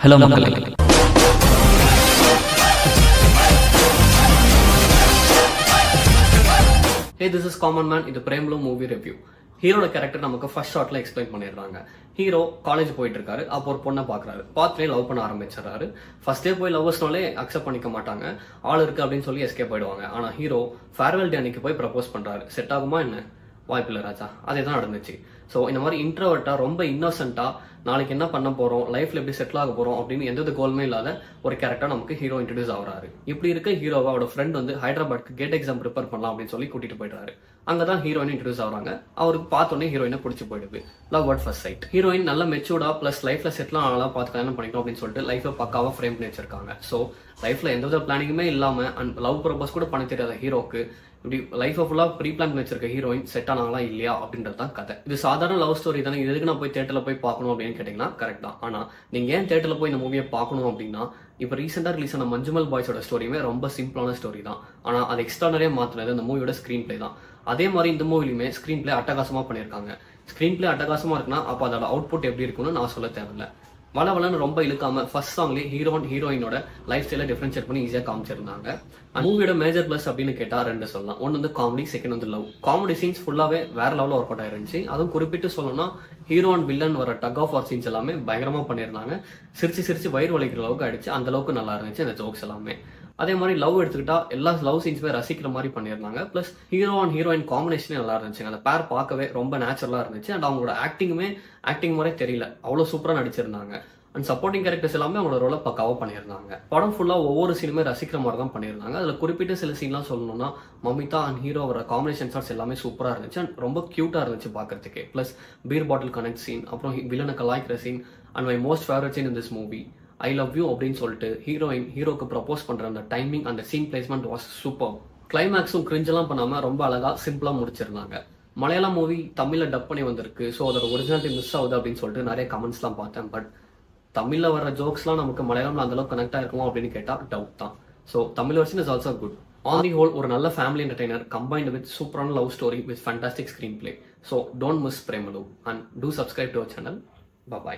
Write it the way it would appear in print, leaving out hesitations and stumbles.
Hello மக்களே, Hey, this is Common Man. இது பிரேம்லோ movie review. ஹீரோட கேரக்டர் நமக்கு ஃபர்ஸ்ட் ஷாட்ல எக்ஸ்பிளைன் பண்ணிடுறாங்க. ஹீரோ காலேஜ் போயிட்டு இருக்காரு. அப்போ ஒரு பொண்ணை பாக்குறாரு. பார்த்துட்டே லவ் பண்ண ஆரம்பிச்சிடறாரு. ஃபர்ஸ்டே போய் லவ்வர்ஸ்னாலே அக்செப்ட் பண்ணிக்க மாட்டாங்க. ஆள் இருக்கு அப்படின்னு சொல்லி எஸ்கேப் ஆயிடுவாங்க. ஆனா ஹீரோ ஃபேர்வெல் டே அன்னைக்கு போய் ப்ரப்போஸ் பண்றாரு. செட் ஆகுமா என்ன? வாய்ப்பில்லை ராஜா. அதே தான் நடந்துச்சு. ஸோ இந்த மாதிரி இன்ட்ரோவர்ட்டா ரொம்ப இன்னோசென்ட்டா நாளைக்கு என்ன பண்ண போறோம், லைஃப்ல எப்படி செட்டில் ஆக போறோம் அப்படின்னு எந்த கோல்மே இல்லாத ஒரு கேரக்டர் நமக்கு ஹீரோ இன்ட்ரடியூஸ் ஆகுறாரு. இப்படி இருக்க ஹீரோவை அவரோட ஃப்ரெண்ட் வந்து ஹைதராபாத்க்கு கேட் எக்ஸாம் ப்ரிப்பேர் பண்ணலாம் அப்படின்னு சொல்லி கூட்டிட்டு போயிடுறாரு. அங்கதான் ஹீரோயின் இன்ட்ரடியூஸ் ஆகுறாங்க. அவருக்கு பார்த்தோன்னே ஹீரோயினை பிடிச்சி போயிடுது. Love at first sight. Heroine நல்ல மெச்சூர்டா பிளஸ் லைஃப்ல செட்டில் ஆனாலும் பார்த்து கல்யாணம் பண்ணிக்கணும் அப்படின்னு சொல்லிட்டு லைஃபை பக்காவா ஃப்ரேம் பண்ணி வச்சிருக்காங்க. ஸோ லைஃப்ல எந்த பிளானிங்குமே இல்லாம அண்ட் லவ் ப்ரப்போஸ் கூட பண்ண தெரியாத ஹீரோக்கு இப்படி லைஃப் ஃபுல்லா ப்ரீ பிளான் பண்ணி வச்சிருக்க ஹீரோயின் செட் ஆனாங்களா இல்லையா அப்படின்றது தான் கதை. இது சாதாரண லவ் ஸ்டோரி தானே, இது எதுக்கு நான் போய் தியேட்டர்ல போய் பார்க்கணும் அப்படின்னு கேட்டீங்கன்னா கரெக்ட் தான். ஆனா நீங்க ஏன் தியேட்டர்ல போய் இந்த மூவியை பார்க்கணும் அப்படின்னா, இப்போ ரீசெண்டா ரிலீஸ் ஆன மஞ்சுமல் பாய்ஸோட ஸ்டோரியுமே ரொம்ப சிம்பிளான ஸ்டோரி தான். ஆனா அது எக்ஸ்ட்ரானரியா மாத்தினது அந்த மூவியோட ஸ்கிரீன் பிளே தான். அதே மாதிரி இந்த மூவிலுமே ஸ்கிரீன் பிளே அட்டகாசமா பண்ணியிருக்காங்க. ஸ்கிரீன் பிளே அட்டகாசமா இருக்குன்னா அப்போ அதோட அவுட்புட் எப்படி இருக்குன்னு நான் சொல்ல தேவையில்லை. வளவலன்னு ரொம்ப இழுக்காம ஃபர்ஸ்ட் சாங்லேயே ஹீரோயினோட லைஃப் ஸ்டைல டிஃபரன்ஷியேட் பண்ணி ஈஸியா காமிச்சிருந்தாங்க. மூவியோட மேஜர் பிளஸ் அப்படின்னு கேட்டா ரெண்டு சொல்லலாம். ஒன்னு வந்து காமெடி, செகண்ட் வந்து லவ். காமெடி சீன்ஸ் ஃபுல்லாவே வேற லெவலில் ஒர்க் அவுட் ஆயிருந்துச்சு. அதுவும் குறிப்பிட்டு சொல்லணும்னா ஹீரோ அண்ட் வில்லன் வர டக் ஆஃப் வார் சீன்ஸ் எல்லாமே பயங்கரமா பண்ணியிருந்தாங்க. சிரிச்சு வயிறு வலிக்கிற அளவுக்கு ஆயிடுச்சு. அந்த அளவுக்கு நல்லா இருந்துச்சு அந்த ஜோக்ஸ் எல்லாமே. அதே மாதிரி லவ் எடுத்துக்கிட்டா எல்லா லவ் சீன்ஸுமே ரசிக்கிற மாதிரி பண்ணியிருந்தாங்க. பிளஸ் ஹீரோ அண்ட் ஹீரோயின் காம்பினேஷனே நல்லா இருந்துச்சு. அந்த பேர் பார்க்கவே ரொம்ப நேச்சுரலா இருந்துச்சு. அண்ட் அவங்களோட ஆக்டிங் மாதிரி தெரியல, அவ்வளவு சூப்பரா நடிச்சிருந்தாங்க. அண்ட் சப்போர்ட்டிங் கேரக்டர்ஸ் எல்லாமே அவங்களோட ரோலை பக்காவா பண்ணியிருந்தாங்க. படம் ஃபுல்லா ஒவ்வொரு சீனுமே ரசிக்கிற மாதிரி தான் பண்ணியிருந்தாங்க. அதுல குறிப்பிட்ட சில சீன்லாம் சொல்லணும்னா மமிதா அண்ட் ஹீரோ வர காம்பினேஷன் ஷாட்ஸ் எல்லாமே சூப்பரா இருந்துச்சு அண்ட் ரொம்ப கியூட்டா இருந்துச்சு பாக்குறதுக்கே. Plus beer bottle connect scene, அப்புறம் வில்லனை கலாய்க்கிற scene and my most favourite scene in this movie I love you அப்படின்னு சொல்லிட்டு ஹீரோக்கு ப்ரப்போஸ் பண்ற அந்த டைமிங் அந்த சீன் பிளேஸ்மெண்ட் வாஸ் சூப்பர். கிளைமேக்ஸும் கிரிஞ்செல்லாம் பண்ணாம ரொம்ப அழகா சிம்பிளா முடிச்சிருந்தாங்க. மலையாளம் மூவி தமிழ்ல டப் பண்ணி வந்திருக்கு. ஸோ அதோட ஒரிஜினாலிட்டி மிஸ் ஆகுது அப்படின்னு சொல்லிட்டு நிறைய கமெண்ட்ஸ்லாம் பார்த்தேன். பட் தமிழ்ல வர ஜோக்ஸ்லாம் நமக்கு மலையாளம்ல அந்த அளவுக்கு கனெக்ட் ஆயிருக்குமோ அப்படின்னு கேட்டா டவுட் தான். So Tamil version is also good. On the whole ஒரு நல்ல ஃபேமிலி என்டர்டைனர் கம்பைன்ட் வித் சூப்பரான love story with fantastic screenplay. So don't miss Premalu and do subscribe to our channel. Bye.